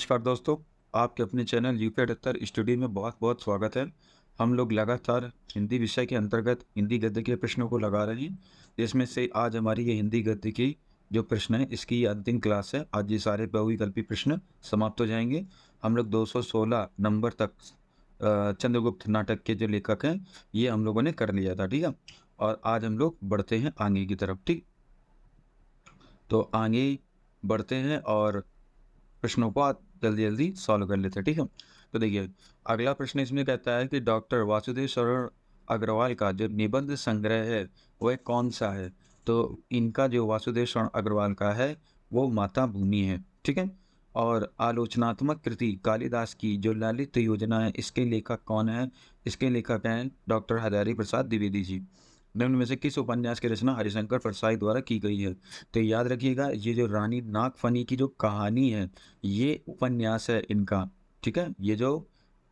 नमस्कार दोस्तों, आपके अपने चैनल यूपी 78 स्टूडियो में बहुत बहुत स्वागत है। हम लोग लगातार हिंदी विषय के अंतर्गत हिंदी गद्य के प्रश्नों को लगा रहे हैं। इसमें से आज हमारी ये हिंदी गद्य की जो प्रश्न है इसकी ये अंतिम क्लास है। आज ये सारे बहुविकल्पी प्रश्न समाप्त हो जाएंगे। हम लोग 216 नंबर तक चंद्रगुप्त नाटक के जो लेखक हैं ये हम लोगों ने कर लिया था, ठीक है। और आज हम लोग बढ़ते हैं आगे की तरफ, ठीक। तो आगे बढ़ते हैं और प्रश्नों को आप जल्दी-जल्दी सॉल्व कर लेते हैं, ठीक है? तो देखिए, अगला प्रश्न इसमें कहता है कि डॉक्टर वासुदेव शरण अग्रवाल का जो निबंध संग्रह है, वह कौन-सा है? तो इनका जो वासुदेव शरण अग्रवाल का है, वो माता भूमि है, ठीक है? और आलोचनात्मक कृति कालिदास की जो ललित योजना है, इसके लेखक कौन हैं? इसके लेखक हैं डॉक्टर हजारी प्रसाद द्विवेदी जी। निम्न में से किस उपन्यास की रचना हरिशंकर परसाई द्वारा की गई है? तो याद रखिएगा, ये जो रानी नागफनी की जो कहानी है, ये उपन्यास है इनका, ठीक है? ये जो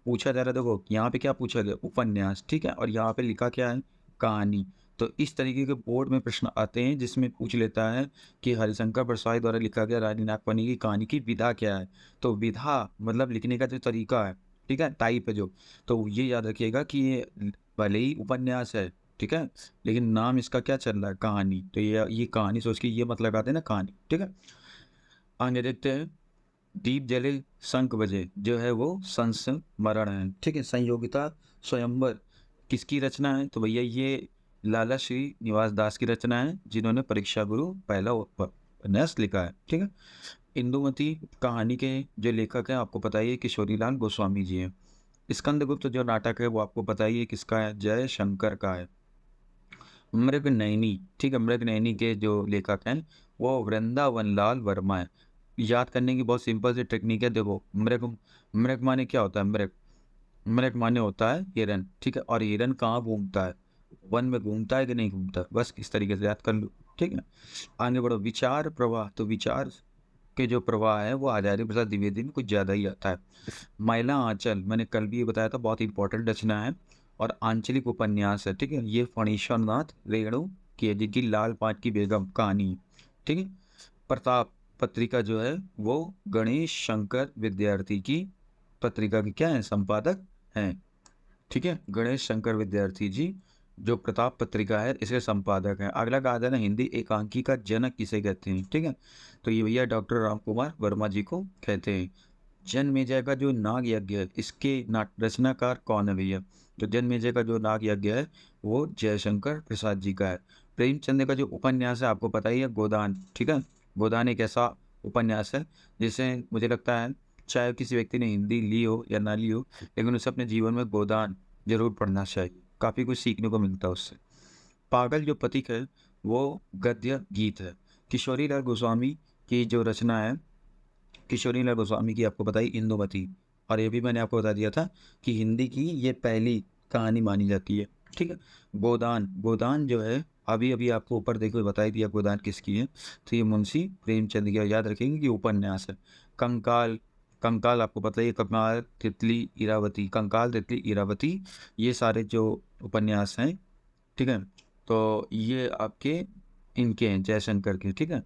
पूछा जा रहा है, देखो यहाँ पे क्या पूछा गया? उपन्यास, ठीक है? और यहाँ पे लिखा क्या है? कहानी। तो इस तरीके के बोर्ड में प्रश्न आते हैं जिसमें पूछ लेता है कि हरिशंकर परसाई द्वारा लिखा गया रानी नागफनी की कहानी की विधा क्या है? तो विधा मतलब लिखने का जो तरीका है, ठीक है? टाइप है जो, तो ये याद रखिएगा कि ये भले ही उपन्यास है, ठीक है? लेकिन नाम इसका क्या चल रहा है? कहानी। तो ये कहानी सोच के ये मत लगाते ना कहानी, ठीक है? आगे देखते हैं। दीप जले शंख बजे जो है वो संस्मरण है, ठीक है। संयोगिता स्वयंवर किसकी रचना है? तो भैया ये लाला श्री निवास दास की रचना है, जिन्होंने परीक्षा गुरु पहला उपन्यास लिखा है, ठीक है। इंदुमती कहानी के जो लेखक हैं आपको पता ही है किशोरीलाल गोस्वामी जी हैं। स्कंदगुप्त जो नाटक है वो आपको पता ही है किसका है? जय शंकर का है। मृगनयनी, ठीक है, मृगनयनी के जो लेखक हैं वो वृंदावन लाल वर्मा है। याद करने की बहुत सिंपल सी टेक्निक है, देखो मृग, मृग माने क्या होता है? मृग, मृग माने होता है हिरन, ठीक है। और हिरन कहाँ घूमता है? वन में घूमता है कि नहीं घूमता? बस इस तरीके से याद कर लो, ठीक है। आगे बढ़ो। विचार प्रवाह, तो विचार के जो प्रवाह है वो आचार्य प्रसाद द्विवेदी में कुछ ज़्यादा ही आता है। महिला आंचल, मैंने कल भी ये बताया था, बहुत इंपॉर्टेंट रचना है और आंचलिक उपन्यास है, ठीक है। ये फणीश्वर नाथ रेणु की है, जिनकी लाल पांच की बेगम कहानी है, ठीक है। प्रताप पत्रिका जो है वो गणेश शंकर विद्यार्थी की पत्रिका के क्या है? संपादक हैं, ठीक है। गणेश शंकर विद्यार्थी जी जो प्रताप पत्रिका है इसके संपादक हैं। अगला कहा था ना, हिंदी एकांकी का जनक किसे कहते हैं, ठीक है। तो ये भैया डॉक्टर राम कुमार वर्मा जी को कहते हैं। जनमेजय का जो नाग यज्ञ है इसके नाट रचनाकार कौन है भैया? तो जनमेजय का जो नाग यज्ञ है वो जयशंकर प्रसाद जी का है। प्रेमचंद का जो उपन्यास है आपको पता ही है, गोदान, ठीक है। गोदान एक ऐसा उपन्यास है जिसे मुझे लगता है चाहे किसी व्यक्ति ने हिंदी ली हो या ना ली हो, लेकिन उसे अपने जीवन में गोदान जरूर पढ़ना चाहिए। काफ़ी कुछ सीखने को मिलता है उससे। पागल जो पथिक है वो गद्य गीत है। किशोरीलाल गोस्वामी की जो रचना है, किशोरीलाल गोस्वामी की आपको बताई इंदुमती, और ये भी मैंने आपको बता दिया था कि हिंदी की ये पहली कहानी मानी जाती है, ठीक है। गोदान, गोदान जो है अभी अभी आपको ऊपर देखो बता ही दिया गोदान किसकी है। तो ये मुंशी प्रेमचंद की है, याद रखेंगे कि उपन्यास है। कंकाल, कंकाल आपको पता ही है, कंकाल तितली इरावती, कंकाल तितली इरावती, ये सारे जो उपन्यास हैं, ठीक है। तो ये आपके इनके हैं जयशंकर के, ठीक है।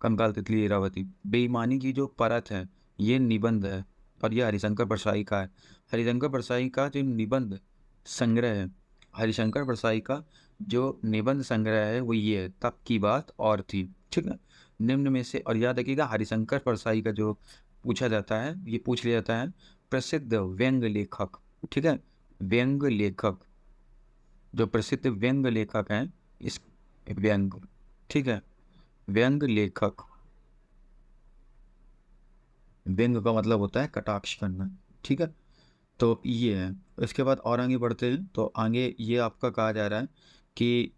कंकाल तितली इरावती। बेईमानी की जो परत है ये निबंध है और ये हरिशंकर परसाई का है। हरिशंकर परसाई का जो निबंध संग्रह है, हरिशंकर परसाई का जो निबंध संग्रह है वो ये है, तब की बात और थी, ठीक है। निम्न में से, और याद रखिएगा हरिशंकर परसाई का जो पूछा जाता है, ये पूछ लिया जाता है प्रसिद्ध व्यंग लेखक, ठीक है। व्यंग लेखक, जो प्रसिद्ध व्यंग लेखक हैं, इस व्यंग, ठीक है, व्यंग लेखक, व्यंग का मतलब होता है कटाक्ष करना, ठीक है। तो ये है। इसके बाद और आगे बढ़ते हैं, तो आगे ये आपका कहा जा रहा है कि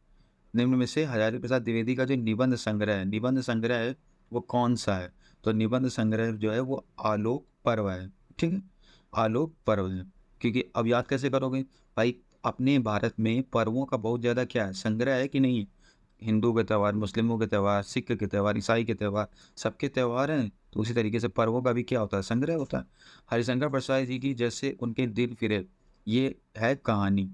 निम्न में से हजारी प्रसाद द्विवेदी का जो निबंध संग्रह है, निबंध संग्रह है वो कौन सा है? तो निबंध संग्रह जो है वो आलोक पर्व है, ठीक है। आलोक पर्व है, क्योंकि अब याद कैसे करोगे भाई? अपने भारत में पर्वों का बहुत ज़्यादा क्या है, संग्रह है कि नहीं? हिंदू के त्यौहार, मुस्लिमों के त्यौहार, सिख के त्यौहार, ईसाई के त्यौहार, सबके त्यौहार हैं। तो उसी तरीके से पर्वों का भी क्या होता है? संग्रह होता है। हरिशंकर प्रसाद जी की जैसे उनके दिल फिरे, ये है कहानी,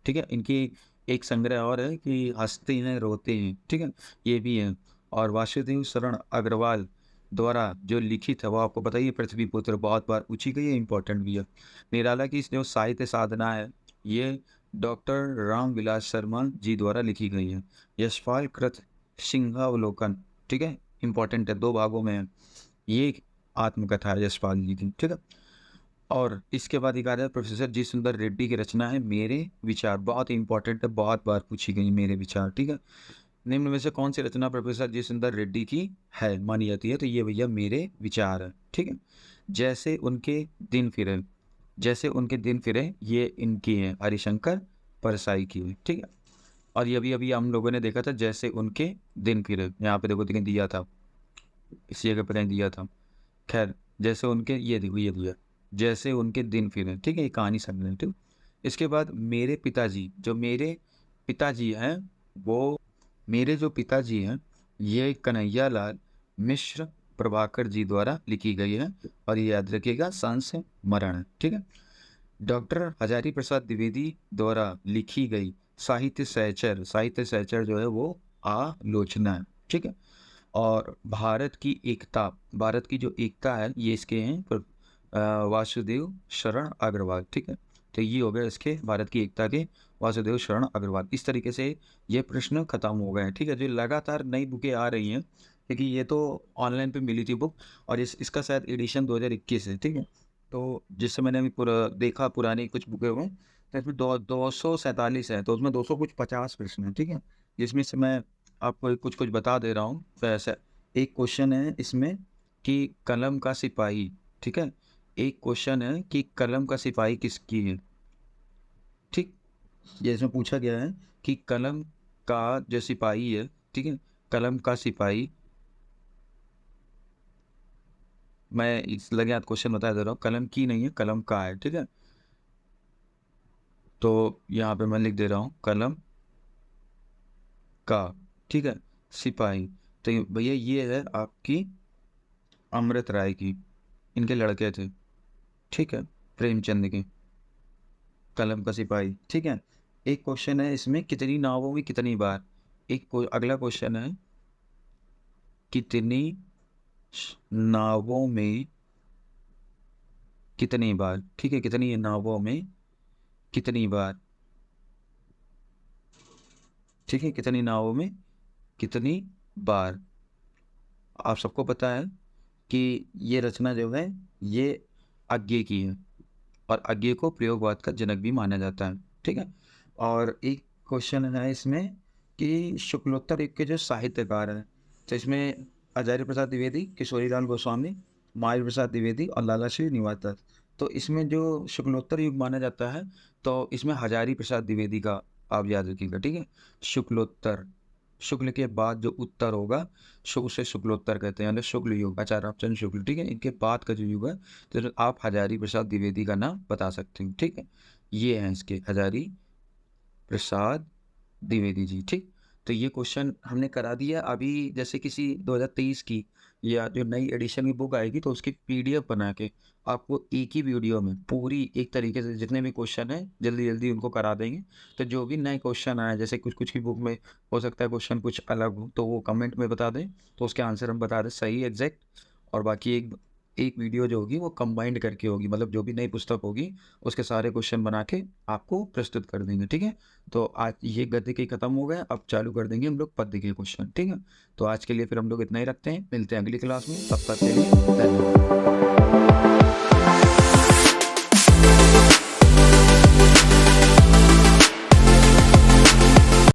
ठीक है। इनकी एक संग्रह और है कि हंसते हैं रोते हैं, ठीक है, ये भी है। और वासुदेव शरण अग्रवाल द्वारा जो लिखित है वो आपको पता ही है, पृथ्वी पुत्र बहुत बार पूछी गई है, इंपॉर्टेंट भी है। निराला की जो साहित्य साधना है ये डॉक्टर रामविलास शर्मा जी द्वारा लिखी गई है। यशपाल कृत सिंहावलोकन, ठीक है, इंपॉर्टेंट है, 2 भागों में है। ये एक आत्मकथा है यशपाल जी की, ठीक है। और इसके बाद एक आता है प्रोफेसर जी सुंदर रेड्डी की रचना है मेरे विचार, बहुत ही इंपॉर्टेंट है, बहुत बार पूछी गई मेरे विचार, ठीक है। निम्न में से कौन सी रचना प्रोफेसर जी सुंदर रेड्डी की है मानी जाती है? तो ये भैया मेरे विचार है, ठीक है। जैसे उनके दिन फिरे, जैसे उनके दिन फिरे ये इनकी है, हरिशंकर परसाई की है, ठीक है। और ये अभी अभी हम लोगों ने देखा था जैसे उनके दिन फिरे, यहाँ पे देखो कहीं दिया था, इसी जगह पर कहीं दिया था। खैर, जैसे उनके, ये देखो ये दिया, जैसे उनके दिन फिरे, ठीक है, ये कहानी समझ लें, ठीक। इसके बाद मेरे पिताजी, जो मेरे पिताजी हैं वो, मेरे जो पिताजी हैं ये कन्हैया लाल मिश्र प्रभाकर जी द्वारा लिखी गई है, और ये याद रखिएगा संस्मरण है, ठीक है। डॉक्टर हजारी प्रसाद द्विवेदी द्वारा लिखी गई साहित्य सहचर, साहित्य सहचर जो है वो आलोचना है, ठीक है। और भारत की एकता, भारत की जो एकता है ये इसके हैं वासुदेव शरण अग्रवाल, ठीक है। तो ये हो गया इसके भारत की एकता के वासुदेव शरण अग्रवाल। इस तरीके से ये प्रश्न खत्म हो गए हैं, ठीक है। जो लगातार नई बुकें आ रही हैं, क्योंकि ये तो ऑनलाइन पे मिली थी बुक, और इसका शायद एडिशन 2021 है, ठीक है। तो जिससे मैंने अभी पूरा देखा, पुरानी कुछ बुकें हुए, तो इसमें 247 है, तो उसमें 200 कुछ 50 प्रश्न है, ठीक है। जिसमें से मैं आपको कुछ कुछ बता दे रहा हूँ। तो ऐसा एक क्वेश्चन है इसमें कि कलम का सिपाही, ठीक है, एक क्वेश्चन है कि कलम का सिपाही किसकी है, ठीक। ये इसमें पूछा गया है कि कलम का जो सिपाही है, ठीक है, कलम का सिपाही, मैं इस लगे हाथ क्वेश्चन बता दे रहा हूँ, कलम की नहीं है, कलम का है, ठीक है। तो यहाँ पे मैं लिख दे रहा हूँ कलम का, ठीक है, सिपाही। तो भैया ये है आपकी अमृत राय की, इनके लड़के थे, ठीक है, प्रेमचंद के, कलम का सिपाही, ठीक है। एक क्वेश्चन है इसमें कितनी नावों में कितनी बार, अगला क्वेश्चन है कितनी नावों में कितनी बार, ठीक है, कितनी नावों में कितनी बार, ठीक है, कितनी नावों में कितनी बार। आप सबको पता है कि ये रचना जो है ये अज्ञे की है, और अज्ञे को प्रयोगवाद का जनक भी माना जाता है, ठीक है। और एक क्वेश्चन है इसमें कि शुक्लोत्तर युग के जो साहित्यकार हैं, तो इसमें आचार्य प्रसाद द्विवेदी, किशोरीलाल गोस्वामी, मायावी प्रसाद द्विवेदी और लाला श्रीनिवास दत्त। तो इसमें जो शुक्लोत्तर युग माना जाता है, तो इसमें हजारी प्रसाद द्विवेदी का आप याद रखिएगा, ठीक है। शुक्लोत्तर, शुक्ल के बाद जो उत्तर होगा, शुक्ल से शुक्लोत्तर कहते हैं, यानी शुक्ल युग, आचार्य रामचंद्र शुक्ल, ठीक है, इनके बाद का जो युग है, तो आप हजारी प्रसाद द्विवेदी का नाम बता सकते हैं, ठीक है। ये हैं इसके हजारी प्रसाद द्विवेदी जी, ठीक। तो ये क्वेश्चन हमने करा दिया। अभी जैसे किसी 2023 की या जो नई एडिशन की बुक आएगी, तो उसकी पीडीएफ बना के आपको एक ही वीडियो में पूरी एक तरीके से जितने भी क्वेश्चन हैं जल्दी जल्दी उनको करा देंगे। तो जो भी नए क्वेश्चन आए, जैसे कुछ कुछ की बुक में हो सकता है क्वेश्चन कुछ अलग हो, तो वो कमेंट में बता दें, तो उसके आंसर हम बता दें सही एग्जैक्ट। और बाकी एक एक वीडियो जो होगी वो कंबाइंड करके होगी, मतलब जो भी नई पुस्तक होगी उसके सारे क्वेश्चन बना के आपको प्रस्तुत कर देंगे, ठीक है। तो आज ये गद्य के खत्म हो गए, अब चालू कर देंगे हम लोग पद्य के क्वेश्चन, ठीक है। तो आज के लिए फिर हम लोग इतना ही रखते हैं, मिलते हैं अगली क्लास में, तब तक के लिए धन्यवाद।